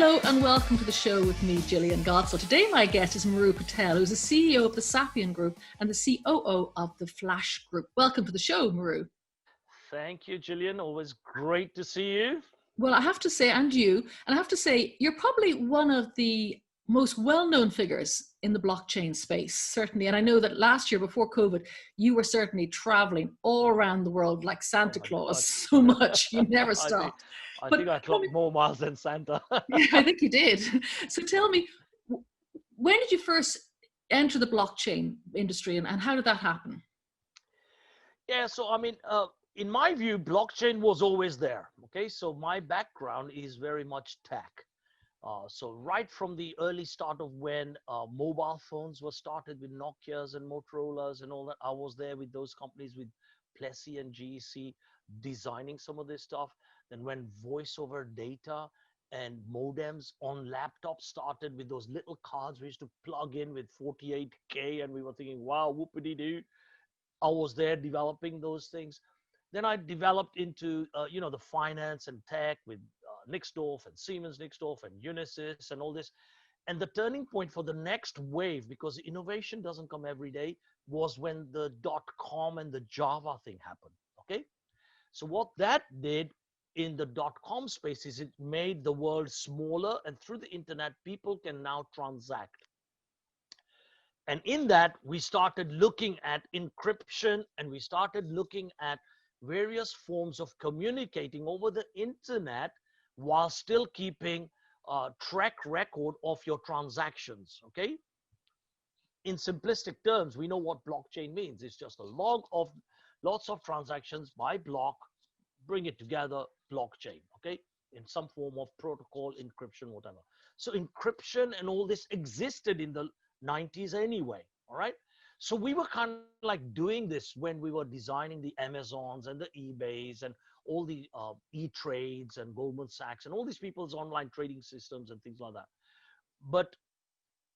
Hello and welcome to the show with me, Gillian Gotzel. Today my guest is Patel, who's the CEO of the Sapian Group and the COO of the Flash Group. Welcome to the show, Maru. Thank you, Gillian. Always great to see you. Well, I have to say, and I have to say, you're probably one of the most well-known figures in the blockchain space, certainly. And I know that last year, before COVID, you were certainly traveling all around the world like Santa Claus so much. You never stopped. I think I clocked more miles than Santa. Yeah, I think you did. So tell me, when did you first enter the blockchain industry and how did that happen? Yeah, so I mean, in my view, blockchain was always there. Okay, so my background is very much tech. So right from the early start of when mobile phones were started with Nokias and Motorola's and all that, I was there with those companies with Plessey and GEC designing some of this stuff. Then when voice over data and modems on laptops started with those little cards we used to plug in with 48K, and we were thinking, wow, whoopity-doo. I was there developing those things. Then I developed into, the finance and tech with Nixdorf and Siemens Nixdorf and Unisys and all this. And the turning point for the next wave, because innovation doesn't come every day, was when the .com and the Java thing happened, okay? So what that did in the .com space is it made the world smaller, and through the internet, people can now transact. And in that, we started looking at encryption, and we started looking at various forms of communicating over the internet while still keeping a track record of your transactions, okay? In simplistic terms, we know what blockchain means. It's just a log of lots of transactions by block, bring it together, blockchain, okay? In some form of protocol, encryption, whatever. So encryption and all this existed in the 90s anyway, all right? So we were kind of like doing this when we were designing the Amazons and the eBays and all the E-Trades and Goldman Sachs and all these people's online trading systems and things like that. But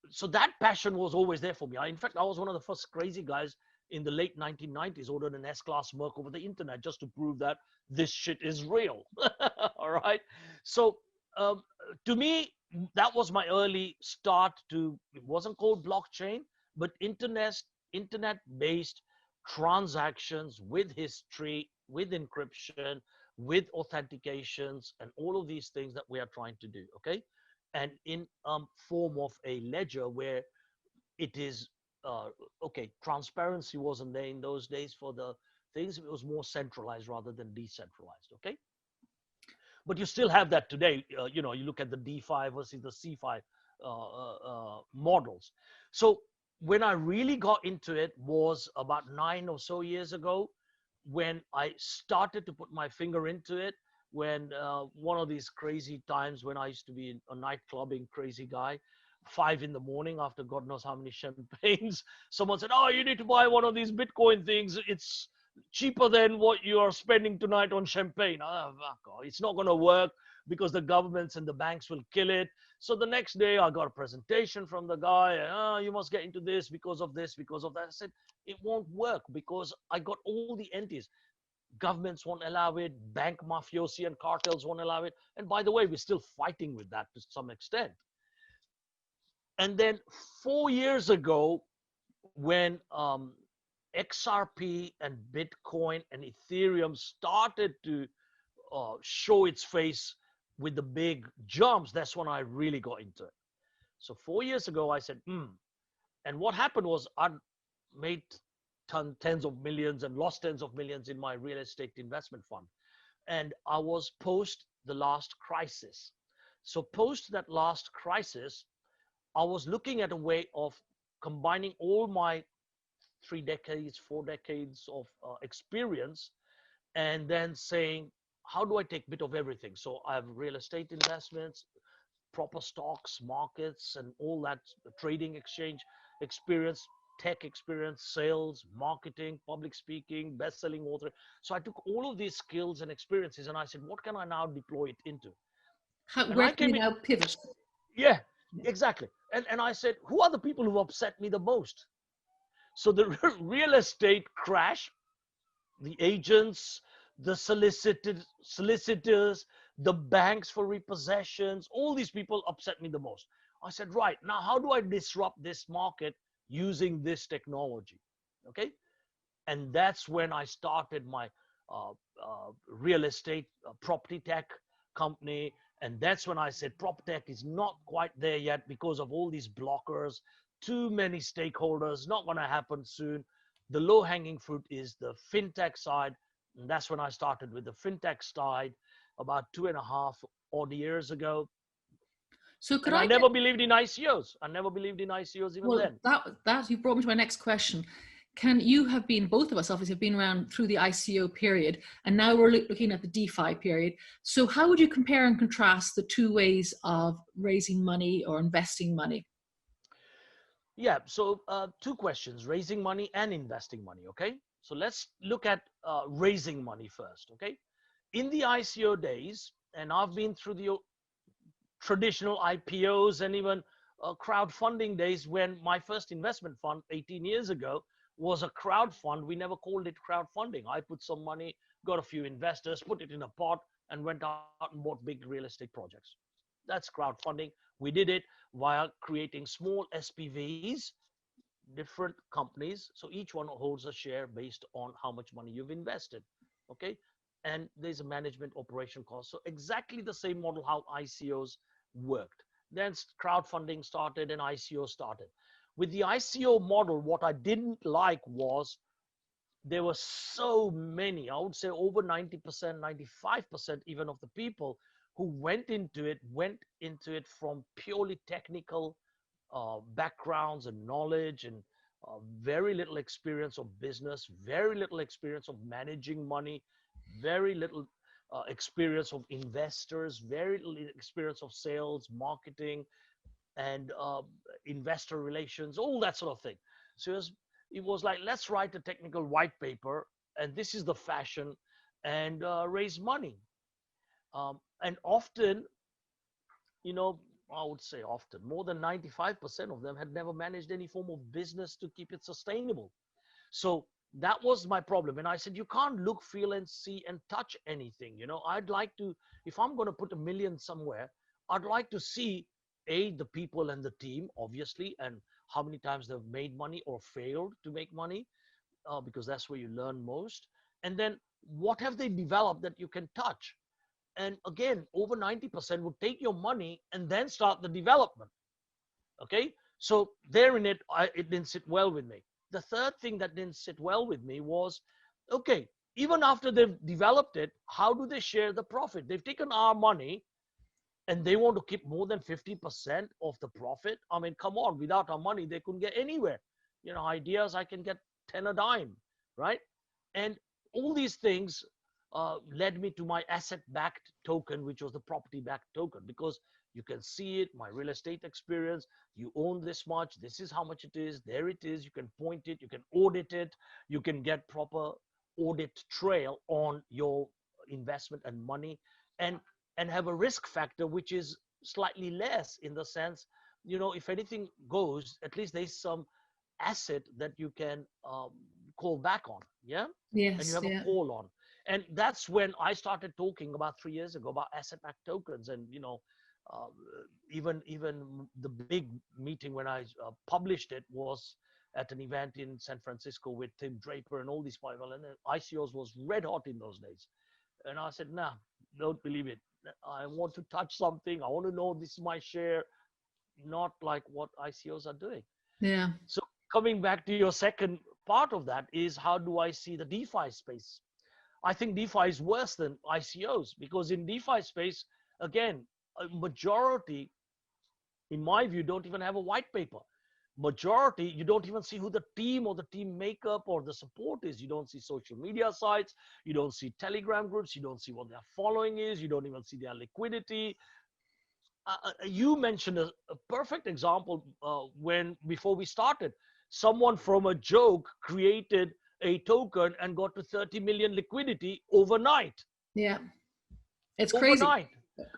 so that passion was always there for me. In fact, I was one of the first crazy guys in the late 1990s, ordered an S-Class Merc over the internet just to prove that this shit is real. All right. So to me, that was my early start to, it wasn't called blockchain, but internet-based transactions with history, with encryption, with authentications, and all of these things that we are trying to do, okay? And in form of a ledger where it is, transparency wasn't there in those days for the things. It was more centralized rather than decentralized, okay? But you still have that today. You look at the D5 versus the C5 models. So when I really got into it was about 9 or so years ago, when I started to put my finger into it, when one of these crazy times when I used to be a night clubbing crazy guy, 5 in the morning after God knows how many champagnes, someone said, oh, you need to buy one of these Bitcoin things. It's cheaper than what you are spending tonight on champagne. Oh, God, it's not going to work because the governments and the banks will kill it. So the next day I got a presentation from the guy. Oh, you must get into this, because of that. I said, it won't work because I got all the entities. Governments won't allow it. Bank mafiosi and cartels won't allow it. And by the way, we're still fighting with that to some extent. And then 4 years ago, when XRP and Bitcoin and Ethereum started to show its face with the big jumps, that's when I really got into it. So 4 years ago, I said, And what happened was I made tens of millions and lost tens of millions in my real estate investment fund. And I was post the last crisis. So post that last crisis, I was looking at a way of combining all my 3 decades, 4 decades of experience, and then saying, how do I take a bit of everything? So I have real estate investments, proper stocks, markets, and all that, trading exchange experience, tech experience, sales, marketing, public speaking, best-selling author. So I took all of these skills and experiences and I said, what can I now deploy it into? Where can you now pivot? Yeah, exactly. And I said, who are the people who upset me the most? So the real estate crash, the agents, the solicitors, the banks for repossessions, all these people upset me the most. I said, right, now how do I disrupt this market using this technology? Okay. And that's when I started my real estate property tech company. And that's when I said prop tech is not quite there yet because of all these blockers, too many stakeholders, not going to happen soon. The low hanging fruit is the fintech side. And that's when I started with the fintech side about 2.5 odd years ago. So could And I I get, never believed in ICOs. I never believed in ICOs even well, then. that you brought me to my next question. Can you have been, both of us obviously have been around through the ICO period, and now we're looking at the DeFi period. So how would you compare and contrast the two ways of raising money or investing money? Yeah, so two questions, raising money and investing money, okay? So let's look at raising money first, okay? In the ICO days, and I've been through the traditional IPOs and even crowdfunding days when my first investment fund 18 years ago was a crowd fund. We never called it crowdfunding. I put some money, got a few investors, put it in a pot, and went out and bought big real estate projects. That's crowdfunding. We did it via creating small SPVs, different companies. So each one holds a share based on how much money you've invested. Okay. And there's a management operation cost. So exactly the same model how ICOs worked. Then crowdfunding started and ICO started. With the ICO model, what I didn't like was there were so many, I would say over 90%, 95% even of the people who went into it from purely technical backgrounds and knowledge and very little experience of business, very little experience of managing money, very little experience of investors, very little experience of sales, marketing, and investor relations, all that sort of thing. So it was like, let's write a technical white paper, and this is the fashion, and raise money. And often, you know, I would say often, more than 95% of them had never managed any form of business to keep it sustainable. So that was my problem. And I said, you can't look, feel, and see and touch anything. You know, I'd like to, if I'm going to put 1 million somewhere, I'd like to see the people and the team, obviously, and how many times they've made money or failed to make money, because that's where you learn most. And then what have they developed that you can touch? And again, over 90% would take your money and then start the development. Okay. So there in it, it didn't sit well with me. The third thing that didn't sit well with me was, okay, even after they've developed it, how do they share the profit? They've taken our money and they want to keep more than 50% of the profit. I mean, come on, without our money, they couldn't get anywhere. You know, ideas, I can get 10 a dime, right? And all these things led me to my asset-backed token, which was the property-backed token, because you can see it, my real estate experience, you own this much, this is how much it is, there it is, you can point it, you can audit it, you can get proper audit trail on your investment and money, and have a risk factor which is slightly less, in the sense, you know, if anything goes, at least there's some asset that you can call back on, yeah? And you Yes, have a yeah. call on. And that's when I started talking about 3 years ago about asset-backed tokens. And, you know, uh, even the big meeting when I published it was at an event in San Francisco with Tim Draper and all these people. And ICOs was red hot in those days. And I said, nah, don't believe it. I want to touch something. I want to know this is my share, not like what ICOs are doing. Yeah. So coming back to your second part of that is, how do I see the DeFi space? I think DeFi is worse than ICOs, because in DeFi space, again, a majority, in my view, don't even have a white paper. Majority, you don't even see who the team or the team makeup or the support is. You don't see social media sites. You don't see Telegram groups. You don't see what their following is. You don't even see their liquidity. You mentioned a perfect example when, before we started, someone from a joke created a token and got to 30 million liquidity overnight. Yeah. It's crazy. Overnight.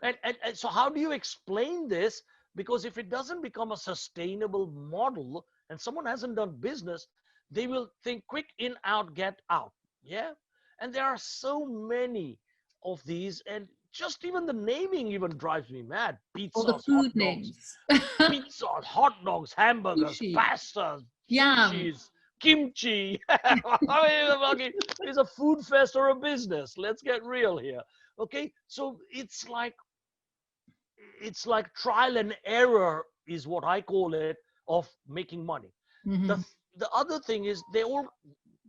And so how do you explain this? Because if it doesn't become a sustainable model and someone hasn't done business, they will think quick in, out, get out. Yeah. And there are so many of these, and just even the naming even drives me mad. All the Pizzas, hot food dogs, names. pizzas, hot dogs, hamburgers, Sushi, pastas, yam. sushis, kimchi. I mean, it's a food fest or a business. Let's get real here. Okay, so it's like trial and error is what I call it, of making money. The Mm-hmm. the other thing is they all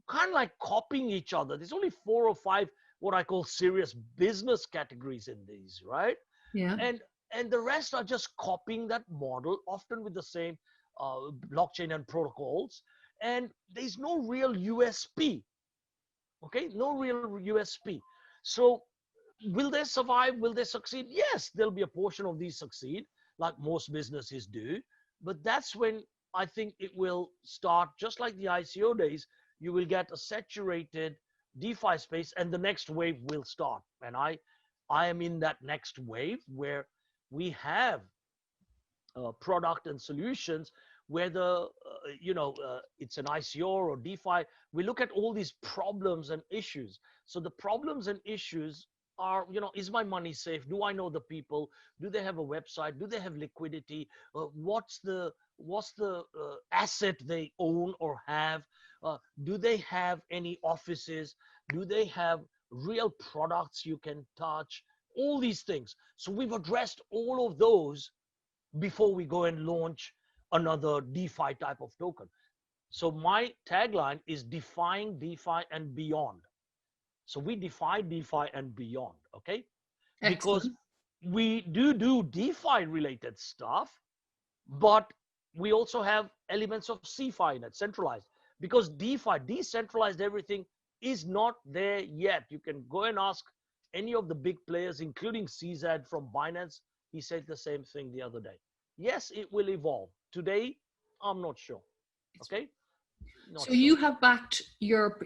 kind of like copying each other. There's only 4 or 5 what I call serious business categories in these, right? Yeah. And the rest are just copying that model, often with the same blockchain and protocols. And there's no real USP. Okay, no real USP. So will they survive? Will they succeed? Yes, there'll be a portion of these succeed, like most businesses do. But that's when I think it will start, just like the ICO days, you will get a saturated DeFi space, and the next wave will start. And I am in that next wave where we have product and solutions, whether it's an ICO or DeFi. We look at all these problems and issues. So the problems and issues are, is my money safe? Do I know the people? Do they have a website? Do they have liquidity? What's the asset they own or have? Do they have any offices? Do they have real products you can touch? All these things. So we've addressed all of those before we go and launch another DeFi type of token. So my tagline is defying DeFi and beyond. So we defy DeFi and beyond, okay? Because Excellent. we do DeFi related stuff, but we also have elements of CeFi in it, centralized. Because DeFi, decentralized everything, is not there yet. You can go and ask any of the big players, including CZ from Binance. He said the same thing the other day. Yes, it will evolve. Today, I'm not sure. Okay, not So sure. you have backed your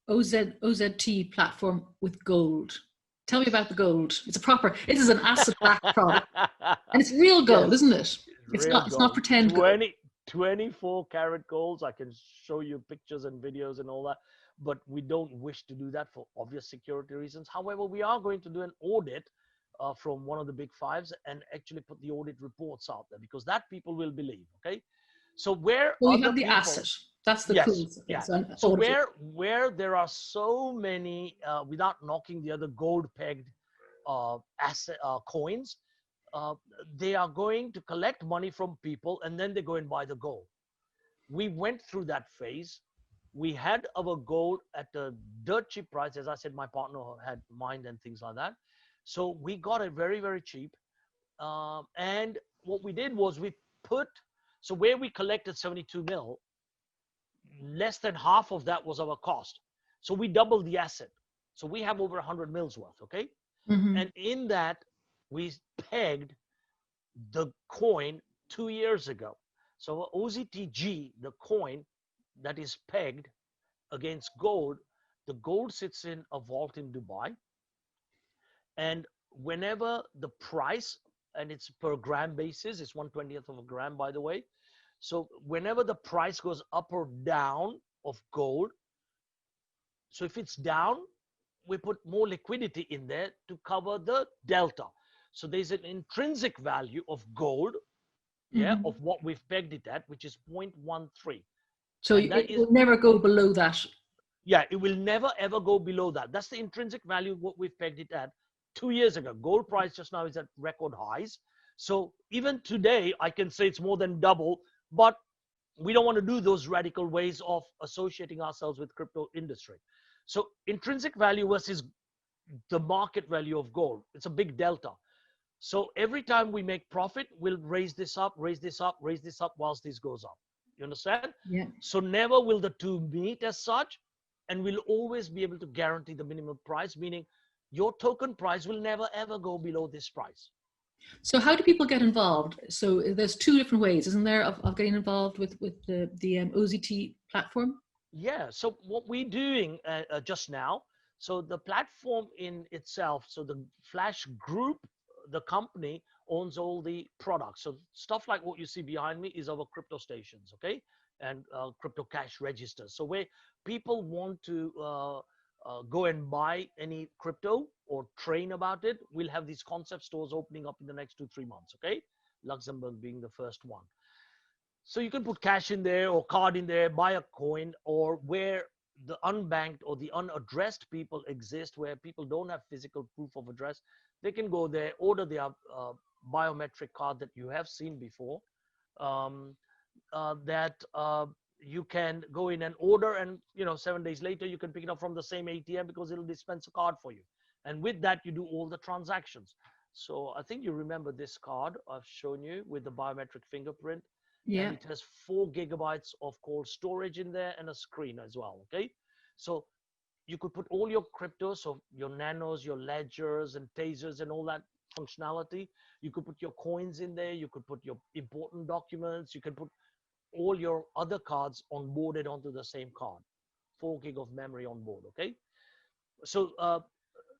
OZT platform with gold. Tell me about the gold. It is an asset-backed product, and it's real gold, Yes, isn't it? It's real not gold. pretend gold. 24 karat golds. I can show you pictures and videos and all that, but we don't wish to do that for obvious security reasons. However, we are going to do an audit from one of the big fives and actually put the audit reports out there, because that people will believe. Okay, so where So you other have the people, asset. That's the yes, cool thing. yeah. So an So audited. where there are so many, without knocking the other gold pegged asset coins, uh, they are going to collect money from people and then they go and buy the gold. We went through that phase. We had our gold at a dirt cheap price. As I said, my partner had mine and things like that. So we got it very, very cheap. And what we did was so where we collected 72 mil, less than half of that was our cost. So we doubled the asset. So we have over 100 mils worth, okay? Mm-hmm. And in that, we pegged the coin 2 years ago. So OZTG, the coin that is pegged against gold, the gold sits in a vault in Dubai. And whenever the price, and it's per gram basis, it's 1/20th of a gram, by the way. So whenever the price goes up or down of gold, so if it's down, we put more liquidity in there to cover the delta. So there's an intrinsic value of gold, yeah, Mm-hmm. of what we've pegged it at, which is 0.13. So And that it is, will never go below that. yeah, it will never ever go below that. That's the intrinsic value of what we've pegged it at 2 years ago. Gold price just now is at record highs. So even today, I can say it's more than double, but we don't want to do those radical ways of associating ourselves with crypto industry. So intrinsic value versus the market value of gold, it's a big delta. So every time we make profit, we'll raise this up, raise this up, raise this up whilst this goes up. You understand? Yeah. So never will the two meet as such, and we'll always be able to guarantee the minimum price, meaning your token price will never ever go below this price. So how do people get involved? So there's two different ways, isn't there, of getting involved with the OZT platform? Yeah. So what we're doing just now, so the platform in itself, so the Flash Group, the company owns all the products. So stuff like what you see behind me is our crypto stations. Okay. and crypto cash registers. So where people want to go and buy any crypto or train about it, we'll have these concept stores opening up in the next 2-3 months. Okay, Luxembourg being the first one. So you can put cash in there or card in there, buy a coin, or where the unbanked or the unaddressed people exist, where people don't have physical proof of address, they can go there, order their biometric card that you have seen before, that you can go in and order, and 7 days later you can pick it up from the same ATM because it'll dispense a card for you. And with that, you do all the transactions. So I think you remember this card I've shown you with the biometric fingerprint. Yeah. And it has 4 gigabytes of cold storage in there and a screen as well. Okay, so you could put all your crypto, so your nanos, your ledgers and tasers and all that functionality. You could put your coins in there. You could put your important documents. You can put all your other cards onboarded onto the same card. 4 gig of memory on board. Okay, so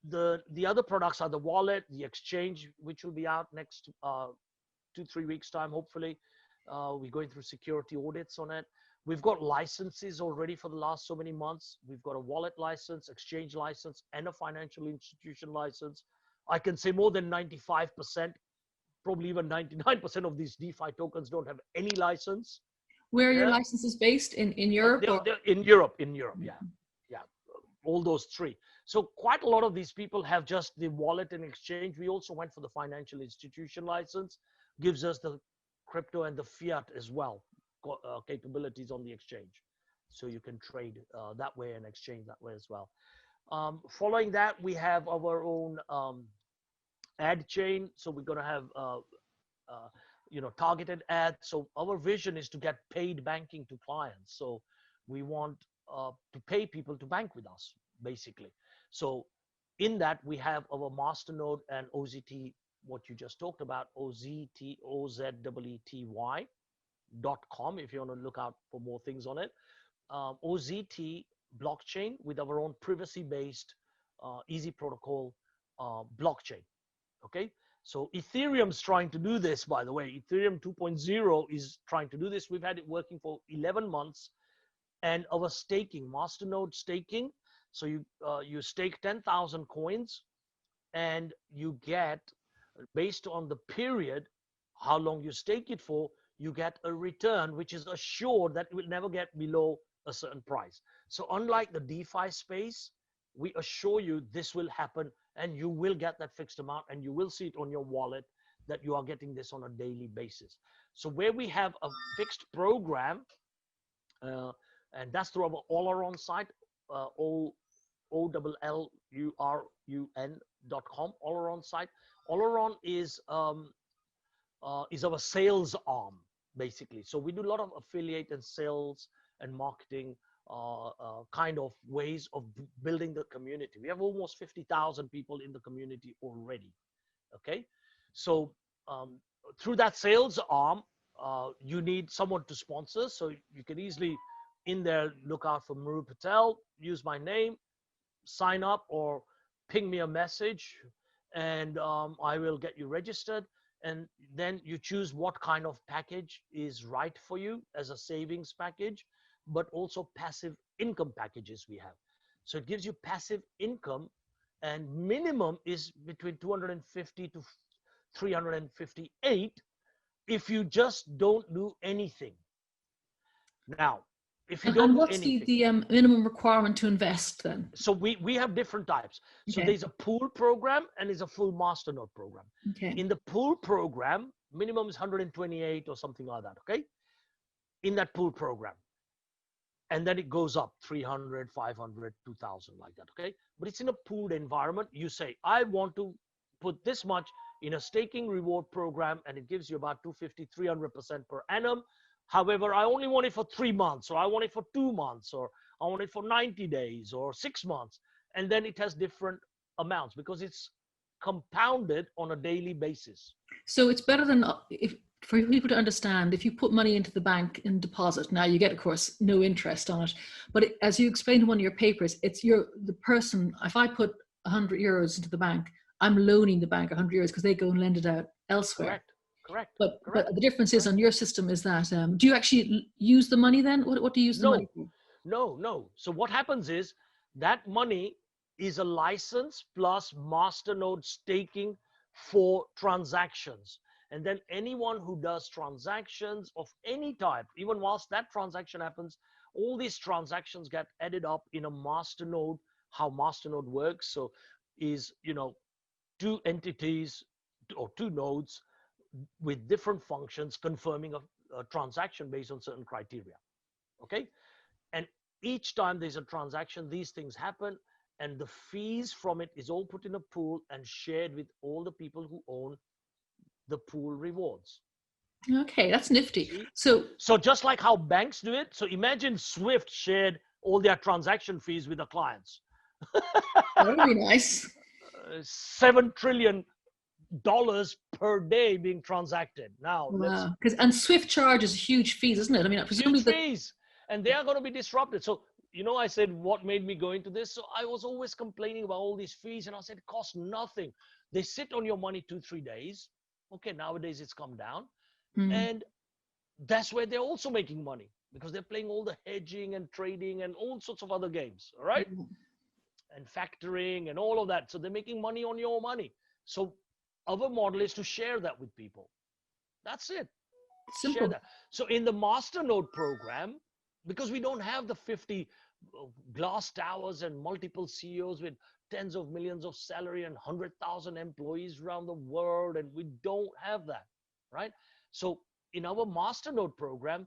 the other products are the wallet, the exchange, which will be out next 2-3 weeks time, hopefully. We're going through security audits on it. We've got licenses already for the last so many months. We've got a wallet license, exchange license, and a financial institution license. I can say more than 95%, probably even 99% of these DeFi tokens don't have any license. Where are your licenses based? In Europe? They're in Europe, yeah. All those 3. So quite a lot of these people have just the wallet and exchange. We also went for the financial institution license, gives us the crypto and the fiat as well, capabilities on the exchange. So you can trade that way and exchange that way as well. Following that, we have our own ad chain. So we're going to have, targeted ads. So our vision is to get paid banking to clients. So we want to pay people to bank with us, basically. So in that, we have our masternode and OZT, what you just talked about, OZETY.com, if you want to look out for more things on it. OZT blockchain with our own privacy-based easy protocol blockchain. Okay, so Ethereum's trying to do this, by the way. Ethereum 2.0 is trying to do this. We've had it working for 11 months. And our staking, masternode staking, so you stake 10,000 coins and you get, based on the period, how long you stake it for, you get a return which is assured that it will never get below a certain price. So unlike the DeFi space, we assure you this will happen and you will get that fixed amount and you will see it on your wallet that you are getting this on a daily basis. So where we have a fixed program, and that's through our Oleron site, OLLURUN.com, Oleron site. Oleron is our sales arm, basically. So we do a lot of affiliate and sales and marketing kind of ways of building the community. We have almost 50,000 people in the community already. Okay, so through that sales arm, you need someone to sponsor. So you can easily in there look out for Patel, use my name, sign up or ping me a message, and I will get you registered. And then you choose what kind of package is right for you as a savings package, but also passive income packages we have. So it gives you passive income, and minimum is between 250 to 358 if you just don't do anything. Now, if you don't do anything. And what's the minimum requirement to invest then? So we have different types. So there's a pool program and there's a full masternode program. Okay. In the pool program, minimum is 128 or something like that, okay? In that pool program. And then it goes up 300, 500, 2,000 like that, okay? But it's in a pooled environment. You say, I want to put this much in a staking reward program, and it gives you about 250, 300% per annum. However, I only want it for 3 months, or I want it for 2 months, or I want it for 90 days or 6 months. And then it has different amounts because it's compounded on a daily basis. So it's better than, for people to understand, if you put money into the bank in deposit, now you get, of course, no interest on it. But as you explained in one of your papers, it's the person, if I put 100 euros into the bank, I'm loaning the bank 100 euros because they go and lend it out elsewhere. Correct. Correct. But Correct. the difference is Correct. on your system is that, do you actually use the money then? What do you use the money No, for? no. So what happens is that money is a license plus masternode staking for transactions. And then anyone who does transactions of any type, even whilst that transaction happens, all these transactions get added up in a masternode. How masternode works, so is, two entities or two nodes with different functions confirming a transaction based on certain criteria. Okay. And each time there's a transaction, these things happen, and the fees from it is all put in a pool and shared with all the people who own the pool rewards. Okay, that's nifty. See? So just like how banks do it, so imagine Swift shared all their transaction fees with the clients. that would be nice. $7 trillion per day being transacted. Now, let's Wow. And Swift charges huge fees, isn't it? I mean, presumably huge fees, and they are going to be disrupted. So, I said what made me go into this. So I was always complaining about all these fees, and I said it costs nothing. They sit on your money 2-3 days. Okay, nowadays it's come down, and that's where they're also making money because they're playing all the hedging and trading and all sorts of other games. All right. And factoring and all of that. So they're making money on your money. So our model is to share that with people. That's it. Simple. Share that. So in the masternode program, because we don't have the 50 glass towers and multiple CEOs with tens of millions of salary and 100,000 employees around the world, and we don't have that, right? So in our masternode program,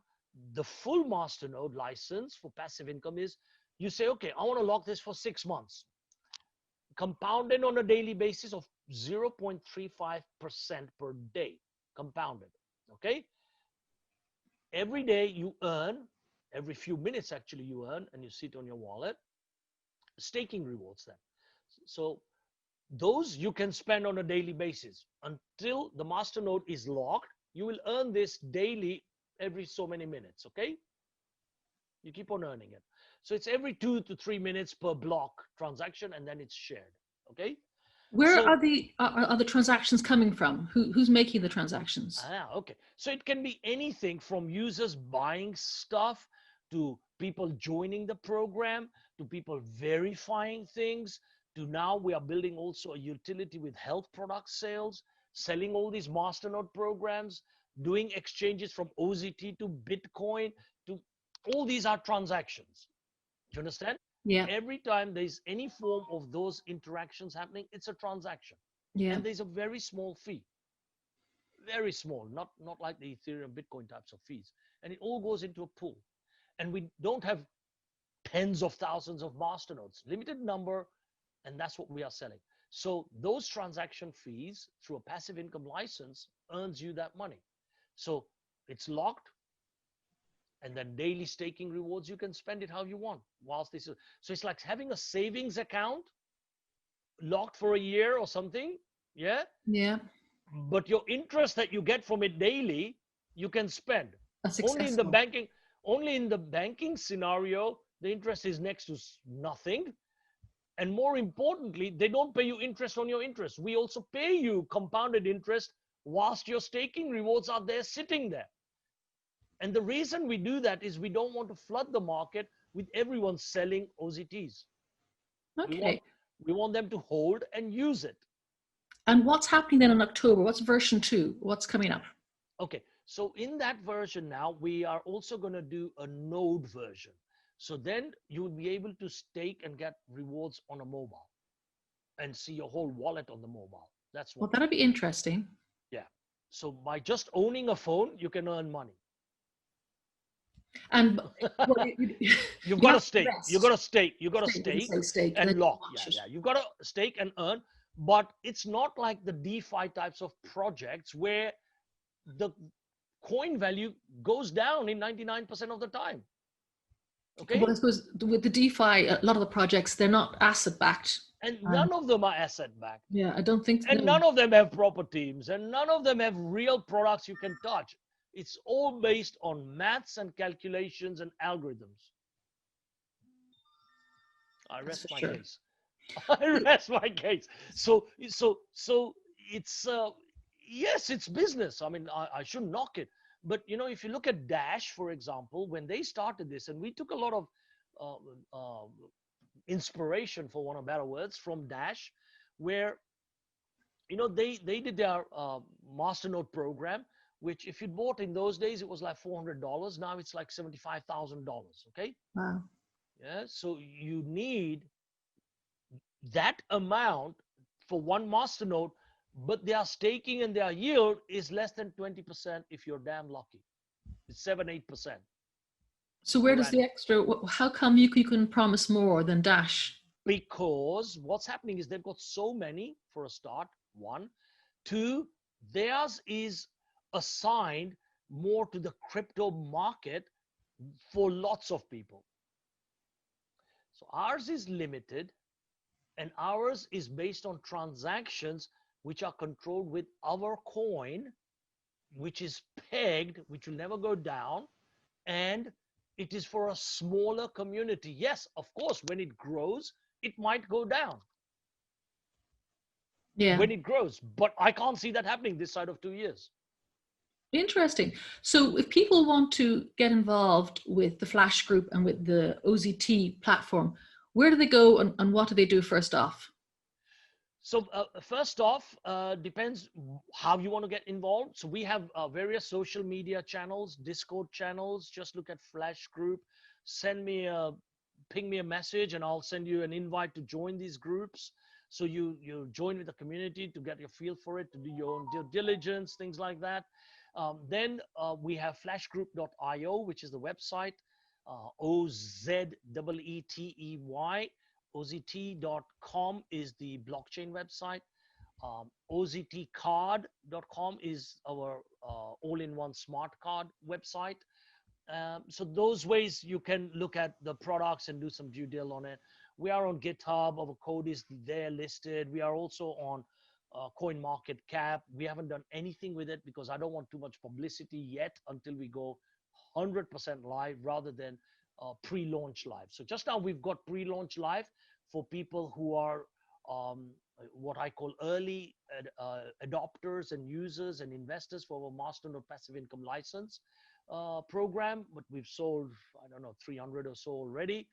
the full masternode license for passive income is you say, okay, I want to lock this for 6 months, compounded on a daily basis of 0.35% per day, compounded. Okay. Every day you earn, every few minutes actually you earn, and you sit on your wallet, staking rewards then. So those you can spend on a daily basis until the masternode is locked. You will earn this daily every so many minutes. Okay. You keep on earning it. So it's every 2 to 3 minutes per block transaction, and then it's shared. Okay. Where are the transactions coming from? Who's making the transactions? Okay. So it can be anything from users buying stuff to people joining the program to people verifying things to now we are building also a utility with health product sales, selling all these masternode programs, doing exchanges from OZT to Bitcoin to all these are transactions. Do you understand? Yeah. Every time there's any form of those interactions happening, it's a transaction. Yeah. And there's a very small fee. Very small, not like the Ethereum, Bitcoin types of fees. And it all goes into a pool. And we don't have tens of thousands of masternodes, limited number, and that's what we are selling. So those transaction fees through a passive income license earns you that money. So it's locked. And then daily staking rewards, you can spend it how you want. Whilst this is, so it's like having a savings account locked for a year or something. Yeah. Yeah. But your interest that you get from it daily, you can spend. That's Only in the accessible. banking scenario, the interest is next to nothing. And more importantly, they don't pay you interest on your interest. We also pay you compounded interest whilst your staking rewards are there sitting there. And the reason we do that is we don't want to flood the market with everyone selling OZTs. Okay. We want them to hold and use it. And what's happening then in October? What's version 2? What's coming up? Okay, so in that version now, we are also going to do a node version. So then you will be able to stake and get rewards on a mobile and see your whole wallet on the mobile. That's what. Well, that'll be interesting. Yeah. So by just owning a phone, you can earn money. And well, you've got to stake. You've got to stake and lock. Yeah. You've got to stake and earn. But it's not like the DeFi types of projects where the coin value goes down in 99% of the time. Okay. Well, I suppose with the DeFi, a lot of the projects, they're not asset backed. And none of them are asset backed. Yeah, I don't think. And none of them have proper teams, and none of them have real products you can touch. It's all based on maths and calculations and algorithms. I rest my case. I rest my case. So it's yes, it's business. I mean, I shouldn't knock it. But, if you look at Dash, for example, when they started this, and we took a lot of uh, uh, inspiration, for one of better words, from Dash, where, they did their Masternode program, which if you bought in those days, it was like $400. Now it's like $75,000. Okay. Wow. Yeah. So you need that amount for one Masternode, but their staking and their yield is less than 20% if you're damn lucky. It's 7-8%. So where does the extra, how come you can promise more than Dash? Because what's happening is they've got so many, for a start, one. Two, theirs is assigned more to the crypto market for lots of people. So ours is limited, and ours is based on transactions which are controlled with our coin, which is pegged, which will never go down, and it is for a smaller community. Yes, of course, when it grows, it might go down. Yeah. When it grows, but I can't see that happening this side of 2 years. Interesting. So if people want to get involved with the Flash group and with the OZT platform, where do they go and what do they do first off? So first off, depends how you want to get involved. So we have various social media channels, Discord channels. Just look at Flash group, ping me a message, and I'll send you an invite to join these groups. So you join with the community to get your feel for it, to do your own due diligence, things like that. Then we have flashgroup.io, which is the website, OZEETEY. OZT.com is the blockchain website. OZTcard.com is our all-in-one smart card website. So those ways you can look at the products and do some due diligence on it. We are on GitHub. Our code is there listed. We are also on CoinMarketCap. We haven't done anything with it because I don't want too much publicity yet until we go 100% live rather than pre-launch live. So just now we've got pre-launch live for people who are what I call early adopters and users and investors for our Masternode passive income license program. But we've sold, I don't know, 300 or so already.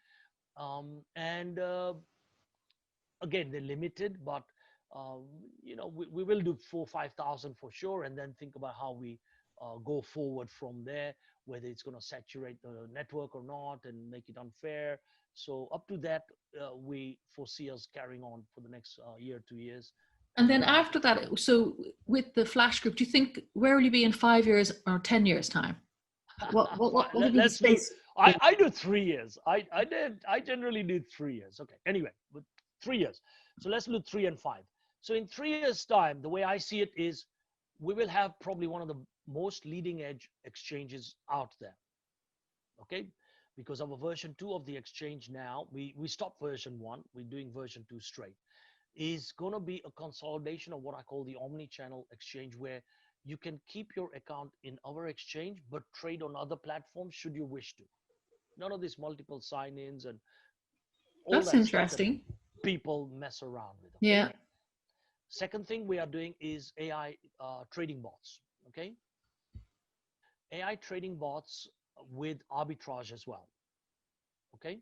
Again, they're limited, but we will do 4,000 or 5,000 for sure, and then think about how we go forward from there, whether it's going to saturate the network or not and make it unfair. So up to that, we foresee us carrying on for the next year, 2 years. And then after that, so with the Flash group, do you think, where will you be in 5 years or 10 years time? What will be the space? I do 3 years. I generally do 3 years. Okay. Anyway, with 3 years. So let's do 3 and 5. So in 3 years' time, the way I see it is we will have probably one of the most leading edge exchanges out there. Okay. Because of a version 2 of the exchange now, we stopped version 1. We're doing version 2 straight. Is going to be a consolidation of what I call the omni-channel exchange, where you can keep your account in our exchange, but trade on other platforms should you wish to. None of these multiple sign-ins and all That's that interesting. Stuff that people mess around with. Okay? Yeah. Second thing we are doing is AI trading bots. Okay. AI trading bots with arbitrage as well. Okay.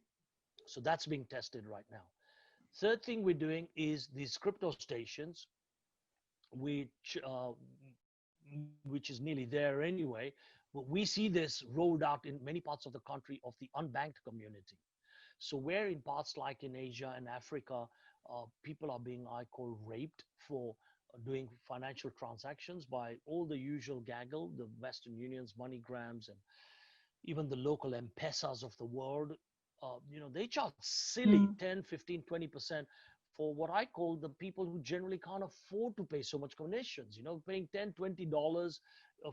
So that's being tested right now. Third thing we're doing is these crypto stations, which is nearly there anyway. But we see this rolled out in many parts of the country of the unbanked community. So where in parts like in Asia and Africa, people are being, I call, raped for doing financial transactions by all the usual gaggle, the Western Unions, MoneyGrams, and even the local M-Pesas of the world. They charge silly 10, 15, 20% for what I call the people who generally can't afford to pay so much commissions. Paying $10, $20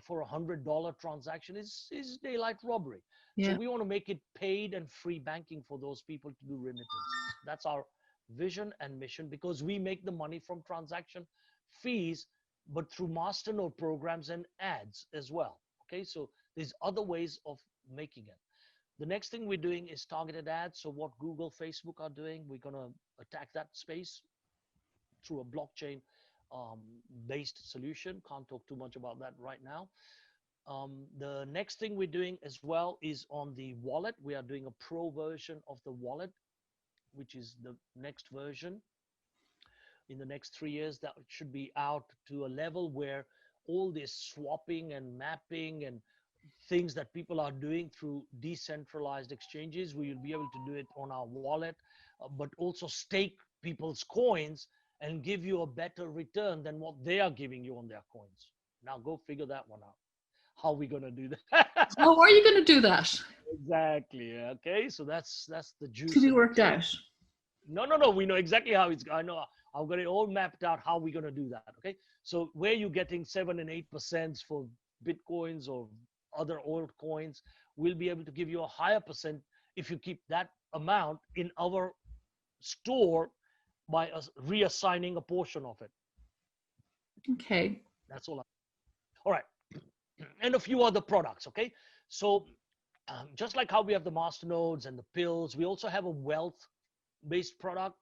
for $100 transaction is daylight robbery. Yeah. So we want to make it paid and free banking for those people to do remittances. That's our vision and mission, because we make the money from transaction fees, but through Masternode programs and ads as well. Okay, so there's other ways of making it. The next thing we're doing is targeted ads. So what Google, Facebook are doing, we're going to attack that space through a blockchain based solution. Can't talk too much about that right now. The next thing we're doing as well is on the wallet. We are doing a pro version of the wallet, which is the next version. In the next 3 years, that should be out to a level where all this swapping and mapping and things that people are doing through decentralized exchanges, we will be able to do it on our wallet, but also stake people's coins and give you a better return than what they are giving you on their coins. Now go figure that one out. How are we going to do that? How are you going to do that? Exactly. Okay. So that's the juice. To be worked out. No. We know exactly how it's. I know. I've got it all mapped out how we're going to do that. Okay. So where you're getting 7 and 8% for Bitcoins or other old coins, we'll be able to give you a higher percent if you keep that amount in our store by us reassigning a portion of it. Okay. That's all. All right. And a few other products. Okay. So just like how we have the masternodes and the pills, we also have a wealth-based product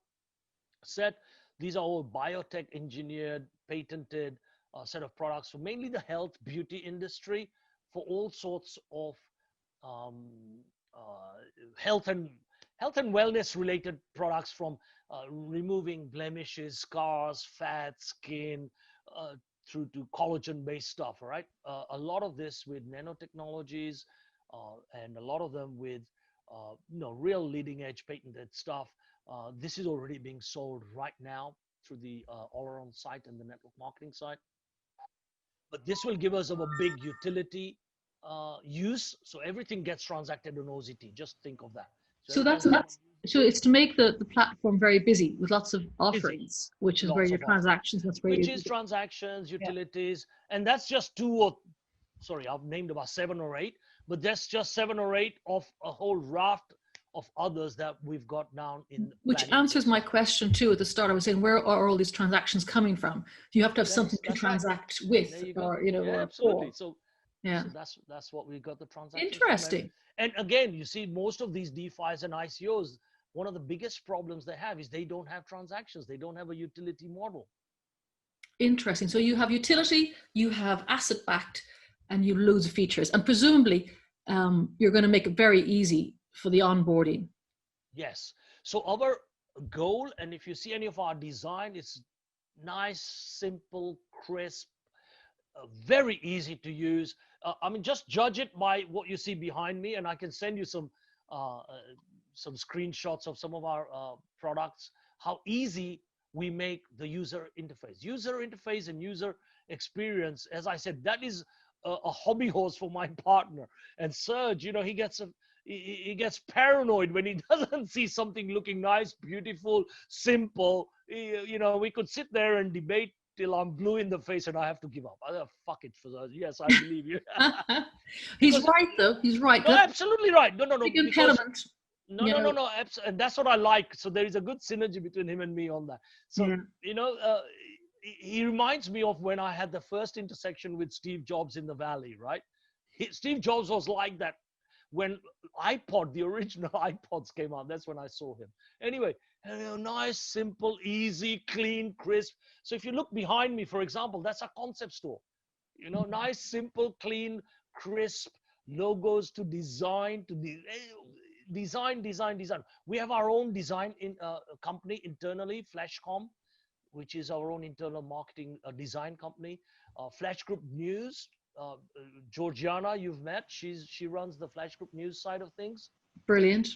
set. These are all biotech engineered, patented set of products for mainly the health, beauty industry, for all sorts of health and wellness related products, from removing blemishes, scars, fat, skin, through to collagen based stuff. All right. A lot of this with nanotechnologies, and a lot of them with real leading edge patented stuff. This is already being sold right now through the Oleron site and the network marketing site. But this will give us a big utility use. So everything gets transacted on OZT. Just think of that. So it's to make the platform very busy with lots of offerings, which is where your transactions, that's where which is transactions, utilities, and that's just I've named about 7 or 8, but that's just 7 or 8 of a whole raft of others that we've got down in. Which answers my question too at the start. I was saying, where are all these transactions coming from? You have to have something to transact with, or absolutely. So that's what we got the transaction. Interesting. And again, you see, most of these DeFis and ICOs, one of the biggest problems they have is they don't have transactions. They don't have a utility model. Interesting. So you have utility, you have asset backed, and you have loads of features, and presumably you're going to make it very easy for the onboarding. Yes. So our goal, and if you see any of our design, it's nice, simple, crisp, very easy to use. Just judge it by what you see behind me, and I can send you some screenshots of some of our products, how easy we make the user interface and user experience. As I said, that is a hobby horse for my partner. And Serge, he gets paranoid when he doesn't see something looking nice, beautiful, simple. We could sit there and debate till I'm blue in the face and I have to give up. Fuck it for that. Yes, I believe you. He's right, though. He's right. No, absolutely right. No. Big impediment. No. And that's what I like. So there is a good synergy between him and me on that. So, he reminds me of when I had the first intersection with Steve Jobs in the Valley, right? Steve Jobs was like that when the original iPods came out. That's when I saw him. Anyway, nice, simple, easy, clean, crisp. So if you look behind me, for example, that's a concept store. Nice, simple, clean, crisp logos to design, design. We have our own design company internally, Flashcom, which is our own internal marketing design company. Flash Group News, Georgiana, you've met. She runs the Flash Group News side of things. Brilliant.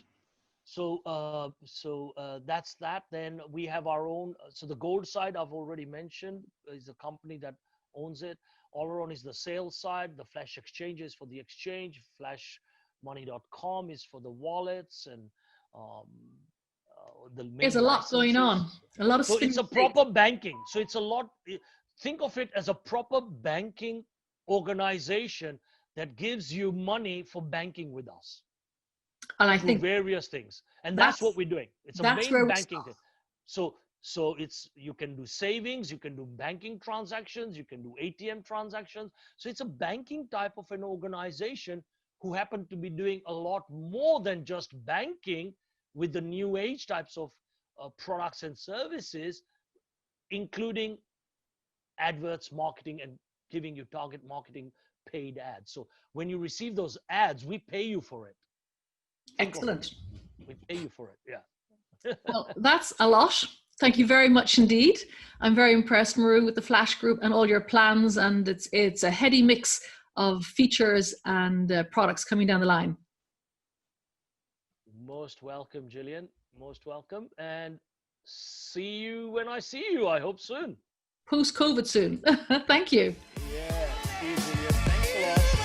So that's that. Then we have our own. So the gold side I've already mentioned is a company that owns it. Oleron is the sales side. The Flash Exchange is for the exchange. Flashmoney.com is for the wallets, and there's a lot going on. A lot of. So it's a proper banking. So it's a lot. Think of it as a proper banking organization that gives you money for banking with us. And I think various things, and that's what we're doing. It's a main banking thing. So you can do savings, you can do banking transactions, you can do ATM transactions. So it's a banking type of an organization who happen to be doing a lot more than just banking with the new age types of products and services, including adverts marketing and giving you target marketing paid ads. So when you receive those ads, we pay you for it. Excellent. We pay you for it. Yeah. Well, that's a lot. Thank you very much indeed. I'm very impressed, Maru, with the Flash Group and all your plans. And it's a heady mix of features and products coming down the line. Most welcome, Gillian. Most welcome. And see you when I see you, I hope soon. Post-COVID soon. Thank you. Yeah. See you, Gillian. Thanks a lot.